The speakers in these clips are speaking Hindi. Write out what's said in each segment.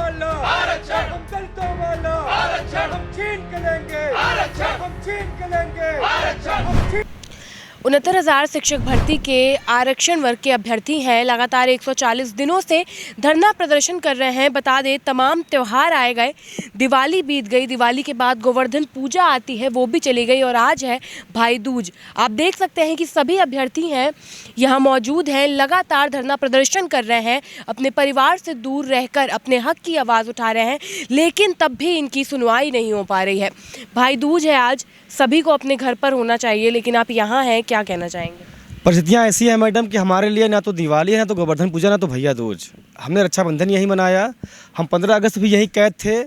वाला आरक्षण, हम दलितों वाला आरक्षण, हम छीन के लेंगे आरक्षण, हम छीन के लेंगे आरक्षण, हम छीन। 69,000 शिक्षक भर्ती के आरक्षण वर्ग के अभ्यर्थी हैं। लगातार 140 दिनों से धरना प्रदर्शन कर रहे हैं। बता दें, तमाम त्यौहार आए गए, दिवाली बीत गई, दिवाली के बाद गोवर्धन पूजा आती है, वो भी चली गई और आज है भाई दूज। आप देख सकते हैं कि सभी अभ्यर्थी हैं यहाँ मौजूद हैं, लगातार धरना प्रदर्शन कर रहे हैं, अपने परिवार से दूर रहकर अपने हक की आवाज़ उठा रहे हैं, लेकिन तब भी इनकी सुनवाई नहीं हो पा रही है। भाई दूज है आज, सभी को अपने घर पर होना चाहिए, लेकिन आप यहाँ हैं, क्या कहना चाहेंगे? परिस्थितियाँ ऐसी हैं मैडम कि हमारे लिए ना तो दिवाली है, ना तो गोवर्धन पूजा, ना तो भैया दूज। हमने रक्षाबंधन यहीं मनाया, हम 15 अगस्त भी यहीं कैद थे,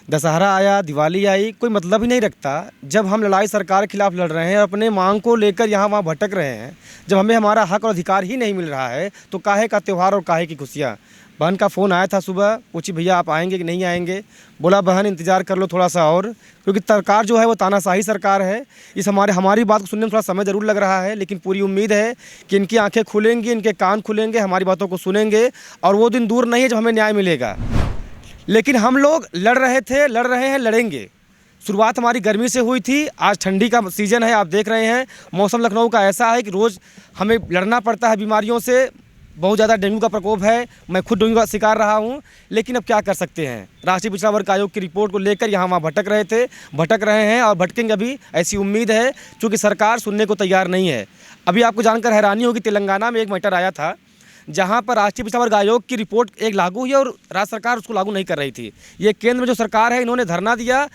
दशहरा आया, दिवाली आई, कोई मतलब ही नहीं रखता। जब हम लड़ाई सरकार के खिलाफ लड़ रहे हैं और अपने मांग को लेकर यहाँ वहाँ भटक रहे हैं, जब हमें हमारा हक और अधिकार ही नहीं मिल रहा है, तो काहे का त्यौहार और काहे की खुशियाँ। बहन का फ़ोन आया था सुबह, पूछी भैया आप आएंगे कि नहीं आएंगे। बोला बहन इंतज़ार कर लो थोड़ा सा और, क्योंकि सरकार जो है वो तानाशाही सरकार है। इस हमारी बात को सुनने में थोड़ा समय ज़रूर लग रहा है, लेकिन पूरी उम्मीद है कि इनकी आंखें खुलेंगी, इनके कान खुलेंगे, हमारी बातों को सुनेंगे और वो दिन दूर नहीं है जब हमें न्याय मिलेगा। लेकिन हम लोग लड़ रहे थे, लड़ रहे हैं, लड़ेंगे। शुरुआत हमारी गर्मी से हुई थी, आज ठंडी का सीज़न है, आप देख रहे हैं। मौसम लखनऊ का ऐसा है कि रोज़ हमें लड़ना पड़ता है बीमारियों से। बहुत ज़्यादा डेंगू का प्रकोप है, मैं खुद डेंगू का शिकार रहा हूँ, लेकिन अब क्या कर सकते हैं। राष्ट्रीय पिछड़ा वर्ग आयोग की रिपोर्ट को लेकर यहाँ वहाँ भटक रहे थे, भटक रहे हैं और भटकेंगे अभी, ऐसी उम्मीद है, क्योंकि सरकार सुनने को तैयार नहीं है। अभी आपको जानकर हैरानी होगी, तेलंगाना में एक मैटर आया था जहाँ पर राष्ट्रीय पिछड़ा वर्ग आयोग की रिपोर्ट एक लागू हुई और राज्य सरकार उसको लागू नहीं कर रही थी। ये केंद्र में जो सरकार है, इन्होंने धरना दिया,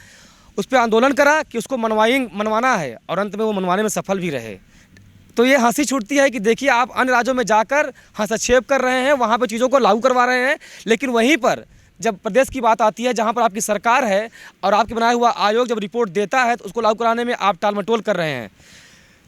उस पर आंदोलन करा कि उसको मनवाना है और अंत में वो मनवाने में सफल भी रहे। तो ये हंसी छूटती है कि देखिए आप अन्य राज्यों में जाकर हस्तक्षेप कर रहे हैं, वहाँ पर चीज़ों को लागू करवा रहे हैं, लेकिन वहीं पर जब प्रदेश की बात आती है, जहाँ पर आपकी सरकार है और आपके बनाया हुआ आयोग जब रिपोर्ट देता है, तो उसको लागू कराने में आप टालमटोल कर रहे हैं।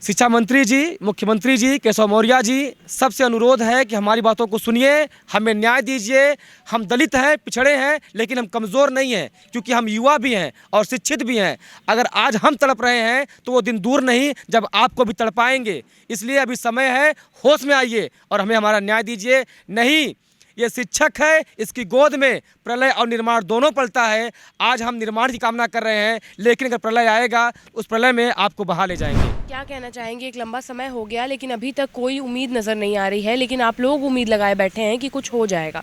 शिक्षा मंत्री जी, मुख्यमंत्री जी, केशव मौर्य जी, सबसे अनुरोध है कि हमारी बातों को सुनिए, हमें न्याय दीजिए। हम दलित हैं, पिछड़े हैं, लेकिन हम कमज़ोर नहीं हैं, क्योंकि हम युवा भी हैं और शिक्षित भी हैं। अगर आज हम तड़प रहे हैं तो वो दिन दूर नहीं जब आपको भी तड़पाएंगे। इसलिए अभी समय है, होश में आइए और हमें हमारा न्याय दीजिए। नहीं, ये शिक्षक है, इसकी गोद में प्रलय और निर्माण दोनों पलता है। आज हम निर्माण की कामना कर रहे हैं, लेकिन अगर प्रलय आएगा, उस प्रलय में आपको बहा ले जाएंगे। क्या कहना चाहेंगे? एक लंबा समय हो गया, लेकिन अभी तक कोई उम्मीद नज़र नहीं आ रही है, लेकिन आप लोग उम्मीद लगाए बैठे हैं कि कुछ हो जाएगा।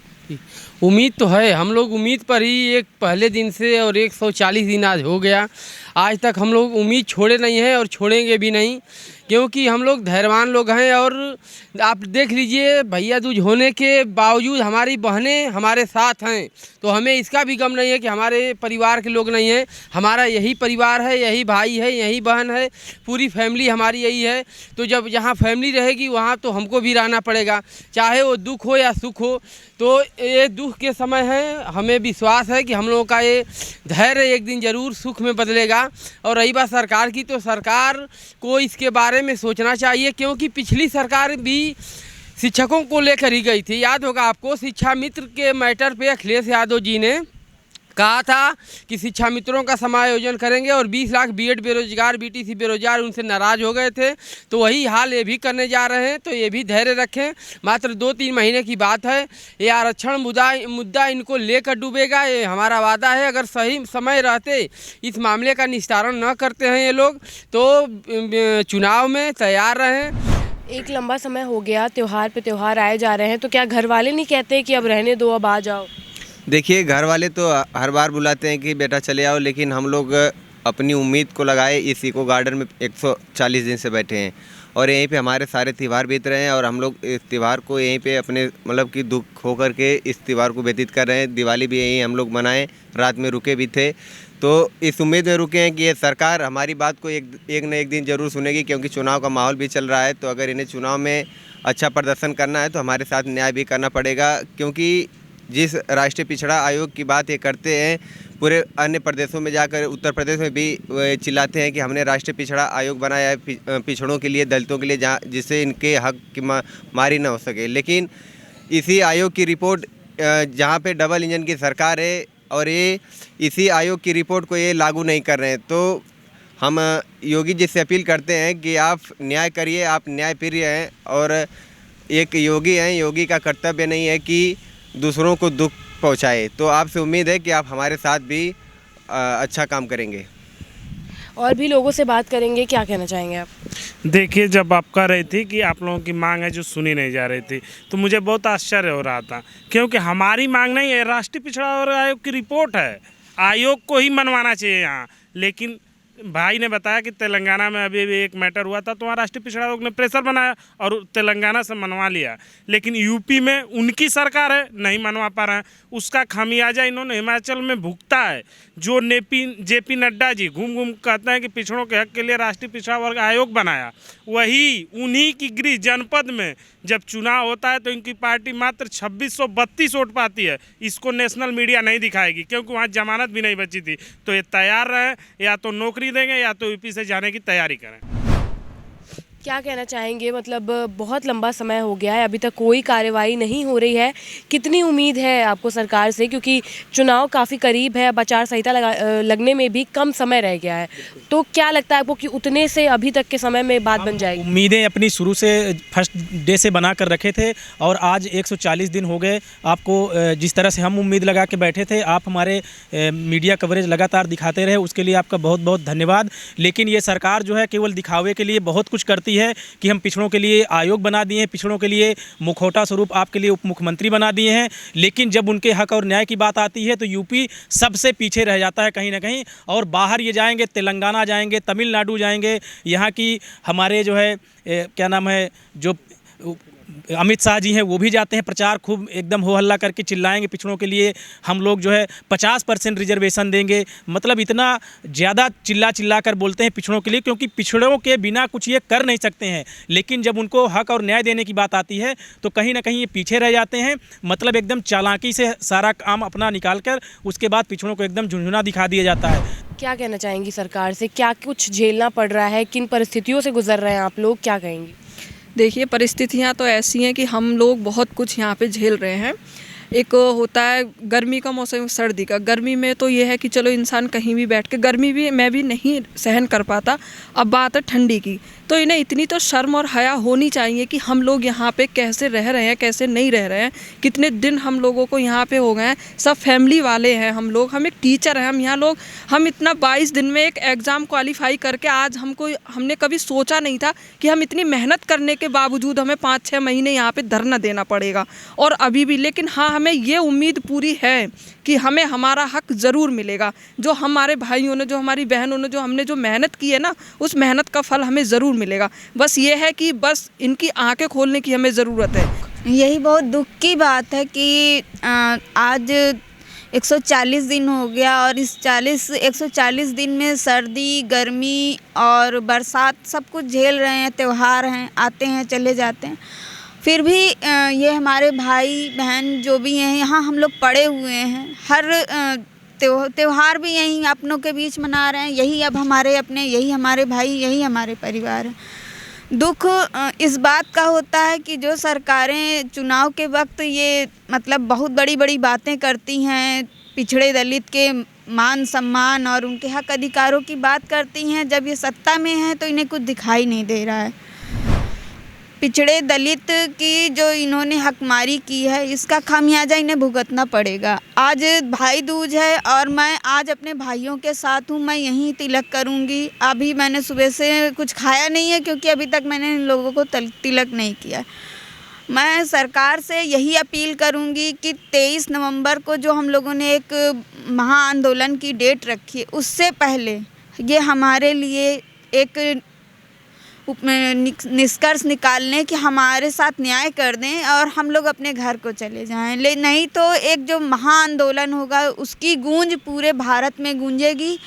उम्मीद तो है, हम लोग उम्मीद पर ही एक पहले दिन से और 140 दिन आज हो गया, आज तक हम लोग उम्मीद छोड़े नहीं हैं और छोड़ेंगे भी नहीं, क्योंकि हम लोग धैर्यवान लोग हैं। और आप देख लीजिए, भैया दूज होने के बावजूद हमारी बहनें हमारे साथ हैं, तो हमें इसका भी गम नहीं है कि हमारे परिवार के लोग नहीं हैं। हमारा यही परिवार है, यही भाई है, यही बहन है, पूरी फैमिली हमारी यही है। तो जब जहाँ फैमिली रहेगी वहाँ तो हमको भी रहना पड़ेगा, चाहे वो दुख हो या सुख हो। तो ये दुख के समय है, हमें विश्वास है कि हम लोगों का ये धैर्य एक दिन ज़रूर सुख में बदलेगा। और रही बात सरकार की, तो सरकार को इसके बारे में सोचना चाहिए, क्योंकि पिछली सरकार भी शिक्षकों को लेकर ही गई थी। याद होगा आपको, शिक्षा मित्र के मैटर पे अखिलेश यादव जी ने कहा था कि शिक्षा मित्रों का समायोजन करेंगे और 20 लाख बीएड बेरोजगार, बीटीसी बेरोजगार उनसे नाराज़ हो गए थे। तो वही हाल ये भी करने जा रहे हैं, तो ये भी धैर्य रखें। मात्र 2-3 महीने की बात है, ये आरक्षण मुद्दा इनको लेकर डूबेगा, ये हमारा वादा है। अगर सही समय रहते इस मामले का निस्तारण न करते हैं ये लोग, तो चुनाव में तैयार रहें। एक लंबा समय हो गया, त्यौहार पे त्यौहार आए जा रहे हैं, तो क्या घर वाले नहीं कहते कि अब रहने दो, अब आ जाओ? देखिए, घर वाले तो हर बार बुलाते हैं कि बेटा चले आओ, लेकिन हम लोग अपनी उम्मीद को लगाए इस इको गार्डन में 140 दिन से बैठे हैं और यहीं पे हमारे सारे त्यौहार बीत रहे हैं और हम लोग इस त्यौहार को यहीं पे अपने मतलब कि दुख होकर के इस त्यौहार को व्यतीत कर रहे हैं। दिवाली भी यहीं हम लोग मनाएं, रात में रुके भी थे, तो इस उम्मीद में रुके हैं कि ये सरकार हमारी बात को एक न एक दिन ज़रूर सुनेगी, क्योंकि चुनाव का माहौल भी चल रहा है। तो अगर इन्हें चुनाव में अच्छा प्रदर्शन करना है तो हमारे साथ न्याय भी करना पड़ेगा, क्योंकि जिस राष्ट्रीय पिछड़ा आयोग की बात ये करते हैं, पूरे अन्य प्रदेशों में जाकर उत्तर प्रदेश में भी चिल्लाते हैं कि हमने राष्ट्रीय पिछड़ा आयोग बनाया है पिछड़ों के लिए, दलितों के लिए, जहाँ जिससे इनके हक की मारी ना हो सके। लेकिन इसी आयोग की रिपोर्ट, जहाँ पे डबल इंजन की सरकार है और ये इसी आयोग की रिपोर्ट को ये लागू नहीं कर रहे हैं, तो हम योगी जी से अपील करते हैं कि आप न्याय करिए, आप न्यायप्रिय हैं और एक योगी हैं। योगी का कर्तव्य नहीं है कि दूसरों को दुख पहुंचाए। तो आपसे उम्मीद है कि आप हमारे साथ भी अच्छा काम करेंगे। और भी लोगों से बात करेंगे, क्या कहना चाहेंगे आप? देखिए, जब आप कह रही थी कि आप लोगों की मांग है जो सुनी नहीं जा रही थी, तो मुझे बहुत आश्चर्य हो रहा था, क्योंकि हमारी मांग नहीं है, राष्ट्रीय पिछड़ा वर्ग आयोग की रिपोर्ट है, आयोग को ही मनवाना चाहिए यहाँ। लेकिन भाई ने बताया कि तेलंगाना में अभी एक मैटर हुआ था, तो वहाँ राष्ट्रीय पिछड़ा वर्ग ने प्रेशर बनाया और तेलंगाना से मनवा लिया। लेकिन यूपी में उनकी सरकार है, नहीं मनवा पा रहे हैं। उसका खामियाजा इन्होंने हिमाचल में भुगता है। जो जेपी नड्डा जी घूम घूम कहते हैं कि पिछड़ों के हक के लिए राष्ट्रीय पिछड़ा वर्ग आयोग बनाया, वही उन्हीं की गृह जनपद में जब चुनाव होता है तो इनकी पार्टी मात्र 2632 वोट पाती है। इसको नेशनल मीडिया नहीं दिखाएगी, क्योंकि वहाँ जमानत भी नहीं बची थी। तो ये तैयार रहें, या तो नौकरी देंगे या तो यूपी से जाने की तैयारी करें। क्या कहना चाहेंगे? मतलब बहुत लंबा समय हो गया है, अभी तक कोई कार्रवाई नहीं हो रही है। कितनी उम्मीद है आपको सरकार से, क्योंकि चुनाव काफ़ी करीब है, अब आचार संहिता लगने में भी कम समय रह गया है, तो क्या लगता है आपको कि उतने से अभी तक के समय में बात बन जाएगी? उम्मीदें अपनी शुरू से फर्स्ट डे से बना कर रखे थे, और आज 140 दिन हो गए। आपको जिस तरह से हम उम्मीद लगा के बैठे थे, आप हमारे मीडिया कवरेज लगातार दिखाते रहे, उसके लिए आपका बहुत बहुत धन्यवाद। लेकिन ये सरकार जो है केवल दिखावे के लिए बहुत कुछ करती है कि हम पिछड़ों के लिए आयोग बना दिए हैं, पिछड़ों के लिए मुखौटा स्वरूप आपके लिए उप मुख्यमंत्री बना दिए हैं, लेकिन जब उनके हक और न्याय की बात आती है तो यूपी सबसे पीछे रह जाता है कहीं ना कहीं। और बाहर ये जाएंगे, तेलंगाना जाएंगे, तमिलनाडु जाएंगे, यहाँ की हमारे जो है क्या नाम है, जो अमित शाह जी हैं वो भी जाते हैं, प्रचार खूब एकदम हो हल्ला करके चिल्लाएंगे पिछड़ों के लिए हम लोग जो है 50% रिजर्वेशन देंगे। मतलब इतना ज़्यादा चिल्ला कर बोलते हैं पिछड़ों के लिए, क्योंकि पिछड़ों के बिना कुछ ये कर नहीं सकते हैं। लेकिन जब उनको हक और न्याय देने की बात आती है तो कहीं ना कहीं ये पीछे रह जाते हैं। मतलब एकदम चालाकी से सारा काम अपना निकाल कर उसके बाद पिछड़ों को एकदम झुंझुना दिखा दिया जाता है। क्या कहना चाहेंगी सरकार से? क्या कुछ झेलना पड़ रहा है, किन परिस्थितियों से गुजर रहे हैं आप लोग, क्या कहेंगी? देखिए, परिस्थितियाँ तो ऐसी हैं कि हम लोग बहुत कुछ यहाँ पे झेल रहे हैं। एक होता है गर्मी का मौसम, सर्दी का। गर्मी में तो ये है कि चलो इंसान कहीं भी बैठ के, गर्मी भी मैं भी नहीं सहन कर पाता। अब बात है ठंडी की, तो इन्हें इतनी तो शर्म और हया होनी चाहिए कि हम लोग यहाँ पे कैसे रह रहे हैं, कैसे नहीं रह रहे हैं। कितने दिन हम लोगों को यहाँ पे हो गए हैं, सब फैमिली वाले हैं हम लोग, हम एक टीचर हैं, हम यहाँ लोग, हम इतना 22 दिन में एक एग्ज़ाम क्वालिफाई करके आज हमने कभी सोचा नहीं था कि हम इतनी मेहनत करने के बावजूद हमें 5-6 महीने यहाँ पे धरना देना पड़ेगा। और अभी भी, लेकिन हाँ, हमें ये उम्मीद पूरी है कि हमें हमारा हक ज़रूर मिलेगा। जो हमारे भाइयों ने, जो हमारी बहनों ने, जो हमने जो मेहनत की है ना, उस मेहनत का फल हमें ज़रूर मिलेगा। बस ये है कि बस इनकी आंखें खोलने की हमें ज़रूरत है। यही बहुत दुख की बात है कि आज 140 दिन हो गया, और इस 140 दिन में सर्दी, गर्मी और बरसात सब कुछ झेल रहे हैं। त्यौहार हैं, आते हैं, चले जाते हैं, फिर भी ये हमारे भाई बहन जो भी हैं यहाँ हम लोग पड़े हुए हैं। हर त्यौहार भी यहीं अपनों के बीच मना रहे हैं। यही अब हमारे अपने, यही हमारे भाई, यही हमारे परिवार है। दुख इस बात का होता है कि जो सरकारें चुनाव के वक्त ये मतलब बहुत बड़ी बड़ी बातें करती हैं, पिछड़े दलित के मान सम्मान और उनके हक अधिकारों की बात करती हैं, जब ये सत्ता में है तो इन्हें कुछ दिखाई नहीं दे रहा है। पिछड़े दलित की जो इन्होंने हकमारी की है, इसका खामियाजा इन्हें भुगतना पड़ेगा। आज भाई दूज है और मैं आज अपने भाइयों के साथ हूँ, मैं यहीं तिलक करूँगी। अभी मैंने सुबह से कुछ खाया नहीं है, क्योंकि अभी तक मैंने इन लोगों को तिलक नहीं किया। मैं सरकार से यही अपील करूँगी कि 23 नवंबर को जो हम लोगों ने एक महाआंदोलन की डेट रखी है, उससे पहले ये हमारे लिए एक निष्कर्ष निकालने कि हमारे साथ न्याय कर दें और हम लोग अपने घर को चले जाएं। नहीं तो एक जो महाआंदोलन होगा उसकी गूंज पूरे भारत में गूंजेगी,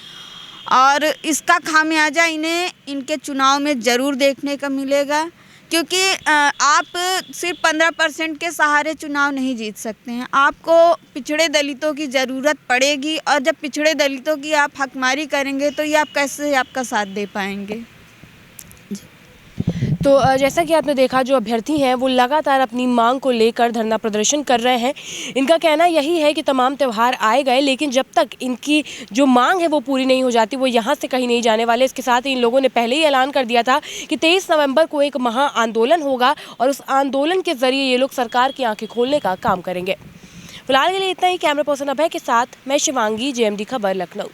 और इसका खामियाजा इन्हें इनके चुनाव में ज़रूर देखने का मिलेगा। क्योंकि आप सिर्फ 15% के सहारे चुनाव नहीं जीत सकते हैं, आपको पिछड़े दलितों की ज़रूरत पड़ेगी। और जब पिछड़े दलितों की आप हकमारी करेंगे तो ये आप कैसे आपका साथ दे पाएंगे। तो जैसा कि आपने देखा, जो अभ्यर्थी हैं वो लगातार अपनी मांग को लेकर धरना प्रदर्शन कर रहे हैं। इनका कहना यही है कि तमाम त्यौहार आए गए, लेकिन जब तक इनकी जो मांग है वो पूरी नहीं हो जाती, वो यहाँ से कहीं नहीं जाने वाले। इसके साथ ही इन लोगों ने पहले ही ऐलान कर दिया था कि 23 नवंबर को एक महा आंदोलन होगा और उस आंदोलन के ज़रिए ये लोग सरकार की आंखें खोलने का काम करेंगे। फिलहाल के लिए इतना ही। कैमरा पर्सन अभय के साथ मैं शिवांगी, JMD खबर लखनऊ।